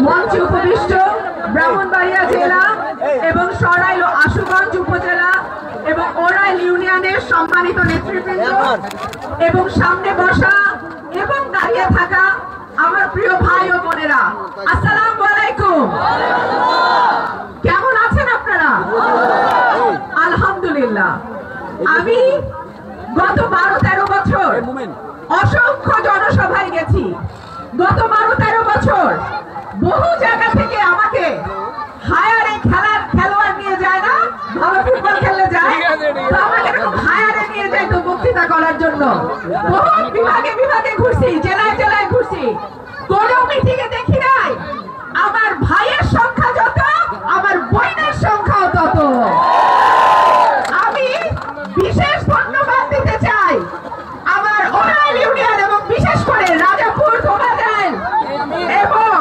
মঞ্চে উপবিষ্ট ব্রাহ্মণবাড়িয়া জেলা এবং সরাইল আশুগঞ্জ উপজেলা এবং ওরাইল ইউনিয়নের সম্মানিত নেতৃবৃন্দ এবং সামনে বসা এবং দাঁড়িয়ে থাকা আমার প্রিয় ভাই ও বোনেরা, আসসালামু আলাইকুম। কেমন আছেন আপনারা? আলহামদুলিল্লাহ। আমি গত 12-13 বছর অসংখ্য জনসভায় গেছি। গত 12-13 বছর বহু জায়গা থেকে আমাকে হায়ারে খেলোয়াড় নিয়ে যায় না, ভালো ফুটবল খেললে যায়, তো আমাকে এরকম হায়ারে নিয়ে যায় তো বক্তৃতা করার জন্য। বহু বিভাগে বিভাগে ঘুরছি, জেলায় জেলায় ঘুরছি, কোন মিটিং এ দেখি নাই আমার ভাইয়ের সংখ্যা যত আমার বোনের সংখ্যাও তত। আমি বিশেষ ধন্যবাদ দিতে চাই আমার ওরাইল ইউনিয়ন এবং বিশেষ করে রাজাপুর ধোবাজাইল এবং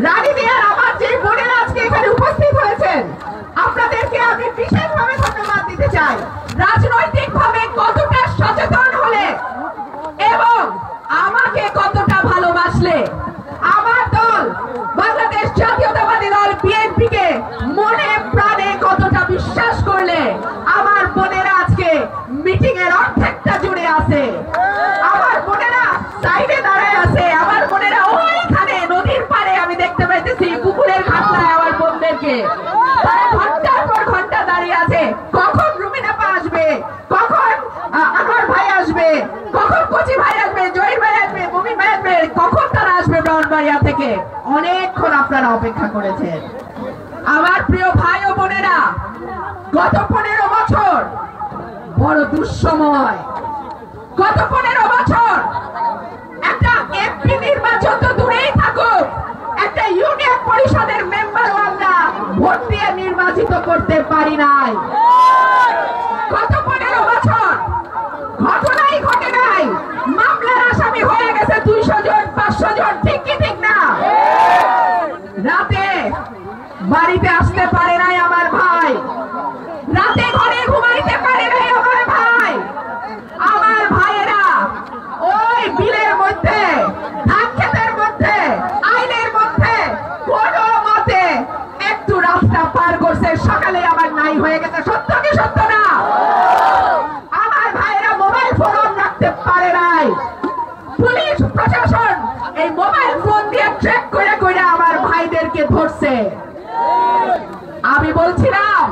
রানীদিয়ার আমার যে বোনেরা আজকে এখানে উপস্থিত হয়েছেন, আপনাদেরকে আমি বিশেষভাবে ধন্যবাদ দিতে চাই। রাজনৈতিকভাবে কতটা সচেতন হলে এবং আমাকে কতটা ভালোবাসলে, আমার দল বাংলাদেশ জাতীয়তাবাদী দল বিএনপি কে মনে প্রাণে কতটা বিশ্বাস করলে আমার বোনেরা আজকে মিটিং এর অর্ধেকটা জুড়ে আছে। আমার বোনেরা সাইডে দাঁড়ায় আছে, আমার বোনেরা ওইখানে নদীর পাড়ে আমি দেখতে পাইতেছি পুকুরের ঘাটলায় আমার বোনদেরকে, তারা ঘন্টার পর ঘন্টা দাঁড়িয়ে আছে। কখন রুমিনাপা আসবে, কখন আমার ভাই আসবে, কখন কচি ভাই আসবে, জহির ভাই আসবে, মুমিন ভাই আসবে, কখন তারা আসবে ব্রাহ্মণবাড়িয়া থেকে। অনেকক্ষণ আপনারা অপেক্ষা করেছেন। আমার প্রিয় ভাই ও বোনেরা, গত 15 বছর বড় দুঃসময়। গত 15 বছর একটা এমপি নির্বাচন তো দূরেই থাকুক, একটা ইউনিয়ন পরিষদের মেম্বারও আমরা ভোট দিয়ে নির্বাচিত করতে পারি নাই। গত 15 বছর ঘটনাই ঘটে নাই, মামলার আসামি হয়ে গেছে 200 জন 500 জন, ঠিক কি ঠিক না? রাতে বাড়িতে আসতে পারে নাই আমার ভাই, রাতে ঘরে ঘুমাইতে পারে নাই আমার ভাই। আমার ভাইয়েরা ওই বিলের মধ্যে, ধান ক্ষেতের মধ্যে, আইলের মধ্যে কোন মতে একটু রাস্তা পার করছে, সকালে আবার নাই হয়ে গেছে। সত্য কি সত্য না? আমার ভাইয়েরা মোবাইল ফোন রাখতে পারে নাই, পুলিশ প্রশাসন এই মোবাইল ফোন দিয়ে ট্র্যাক করে করে আমার ভাইদেরকে ধরছে। আমি বলছিলাম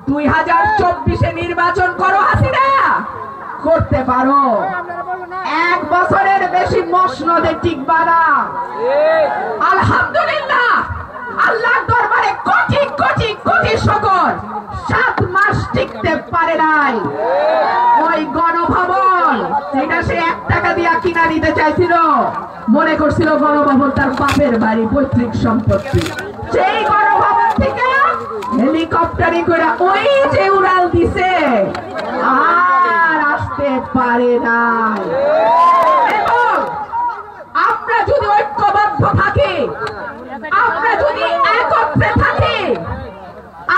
2024-এ নির্বাচন করো, হাসিনা করতে পারো, 1 বছরের বেশি মসনদে টিকবা না। আলহামদুলিল্লাহ, আল্লাহর দরবারে কোটি কোটি কোটি শুকর, 7 মাস টিকতে পারে নাই। ওই গণভবন যেটা সে 1 টাকা দিয়ে কিনা নিতে চাইছিল, মনে করছিল গণভবন তার বাপের বাড়ি, পৈতৃক সম্পত্তি, সেই গণভবন থেকে হেলিকপ্টারে করে ওই যে উড়াল দিছে, আর আসতে পারে নাই। এবং আমরা যদি ঐক্যবদ্ধ থাকি, আমরা যদি একত্রে থাকি,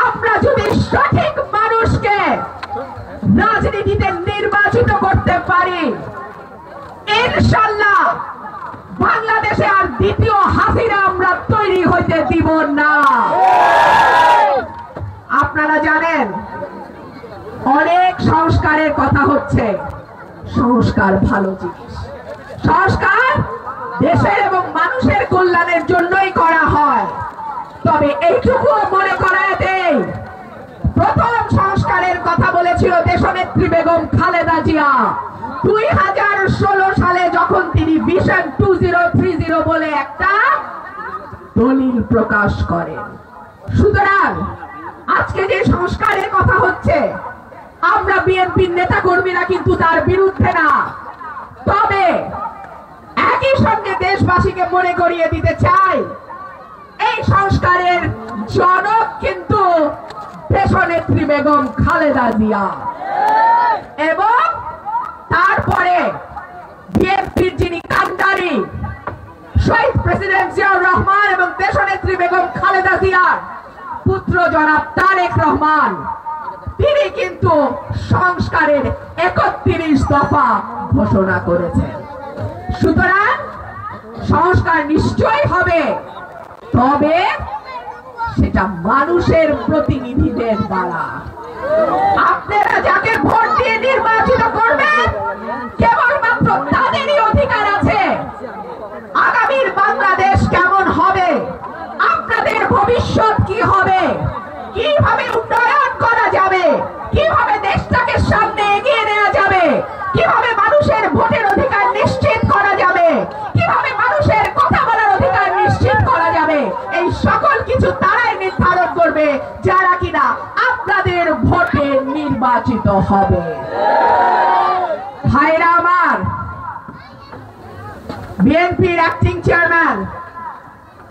আমরা যদি সঠিক মানুষকে রাজনীতিতে নির্বাচিত করতে পারি, ইনশাআল্লাহ বাংলাদেশে আর দ্বিতীয় হাসিনা আমরা তৈরি হইতে দিব না। আপনারা জানেন অনেক সংস্কারের কথা হচ্ছে, সংস্কার ভালো জিনিস, সংস্কার দেশের এবং মানুষের কল্যাণের জন্যই করা হয়। তবে এইটুকু মনে করায় দেই, প্রথম সংস্কারের কথা বলেছিল দেশনেত্রী বেগম খালেদা জিয়া 2016 সালে, যখন তিনি ভিশন 2030 বলে একটা দলিল প্রকাশ করেন। সুতরাং আজকে যে সংস্কারের কথা হচ্ছে, আমরা বিএনপির নেতা কর্মীরা কিন্তু তার বিরুদ্ধে না। তবে একই সঙ্গে দেশবাসীকে মনে করিয়ে দিতে চাই, এই সংস্কারের জনক কিন্তু দেশনেত্রী বেগম খালেদা জিয়া, এবং তারপরে বিএনপির যিনি কান্ডারি শহীদ প্রেসিডেন্ট জিয়াউর রহমান এবং দেশনেত্রী বেগম খালেদা জিয়ার পুত্র জনাব তারেক রহমান, তিনি কিন্তু সংস্কারের 31 দফা ঘোষণা করেছেন। সুতরাং সংস্কার নিশ্চয়ই হবে, তবে সেটা মানুষের প্রতিনিধিদের দ্বারা। আপনারা যাকে ভোট দিয়ে নির্বাচিত করবেন কেবলমাত্র তাদেরই অধিকার আছে আগামীর বাংলাদেশ কেমন হবে, আপনাদের ভবিষ্যৎ কি হবে, কিভাবে উন্নয়ন করা যাবে, কিভাবে দেশটাকে সামনে এগিয়ে নেওয়া যাবে, কিভাবে মানুষের ভোটের অধিকার নিশ্চিত করা যাবে, কিভাবে মানুষের কথা বলার অধিকার নিশ্চিত করা যাবে, এই সকল কিছু তারাই নির্ধারণ করবে যারা কিনা আপনাদের ভোটে নির্বাচিত হবে। ভাইরা আমার, বিএনপির অ্যাক্টিং চেয়ারম্যান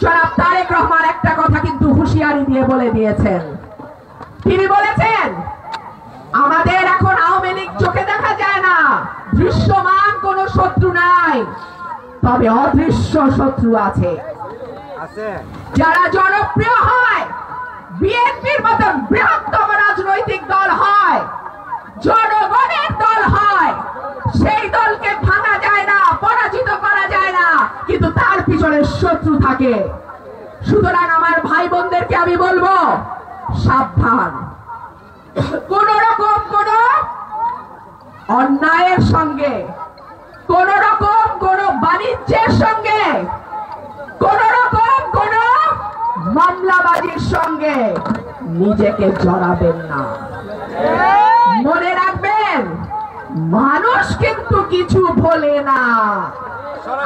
জনাব তারেক রহমান একটা কথা কিন্তু হুঁশিয়ারি দিয়ে বলে দিয়েছেন। তিনি বলেছেন আমাদের এখন আওয়ামী লীগ চোখে দেখা যায় না, দৃশ্যমান কোন শত্রু নাই, তবে অদৃশ্য শত্রু আছে। যারা জনপ্রিয় হয়, বিএনপির মতন বৃহত্তম রাজনৈতিক দল হয়, জনগণের দল হয়, সেই দলকে ভাঙা যায় না, পরাজিত করা যায় না, কিন্তু তার পিছনে শত্রু থাকে। সুতরাং আমার ভাই বোনদেরকে আমি বলবো সাবধান, কোন রকম কোন অন্যায়ের সঙ্গে, কোন রকম কোন বাণিজ্যের সঙ্গে, কোন রকম কোন মামলাবাজির সঙ্গে নিজেকে জড়াবেন না। মনে রাখবেন, মানুষ কিন্তু কিছু ভোলে না।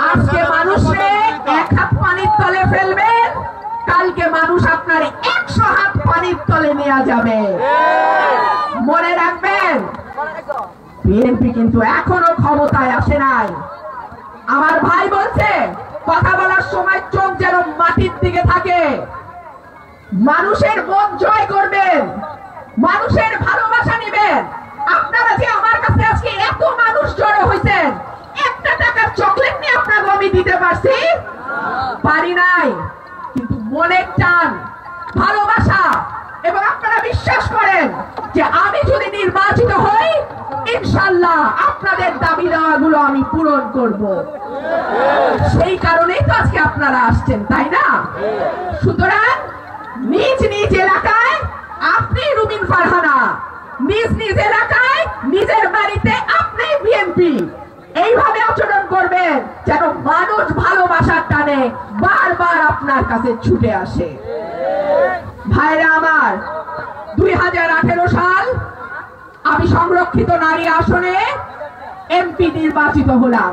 আজকে মানুষকে 1 হাত পানির তলে ফেলবেন, কালকে মানুষ আপনার 100 হাত পানির তলে নেওয়া যাবে। মনে রাখবেন, বিএনপি কিন্তু এখনো ক্ষমতায় আসে নাই। আমার ভাই বলছে কথা বলার সময় চোখ যেন মাটির দিকে থাকে। মানুষের মন জয় করবেন, মানুষের ভালোবাসা নেবেন। আপনারা যে আমার কাছে আজকে এত মানুষ জড়ো হয়েছেন, একটা টাকার চকলেট নিয়ে আপনাকে আমি দিতে পারছি পারি নাই, কিন্তু মনের টান, ভালোবাসা, এবং আপনারা বিশ্বাস করেন যে আমি যদি নির্বাচিত হই ইনশাআল্লাহ আপনাদের দাবি দেওয়াগুলো আমি পূরণ করব। সেই কারণেই তো আজকে আপনারা আসছেন, তাই না? সুতরাং নিজ নিজ এলাকায় আপনি রুমিন ফারহানা, নিজ নিজ এলাকায় নিজের বাড়িতে আপনি বিএনপি, এইভাবে আচরণ করবেন যেন মানুষ ভালোবাসার টানে বারবার আপনার কাছে ছুটে আসে। ভাইরা আমার, 2018 সাল আমি সংরক্ষিত নারী আসনে এমপি নির্বাচিত হলাম।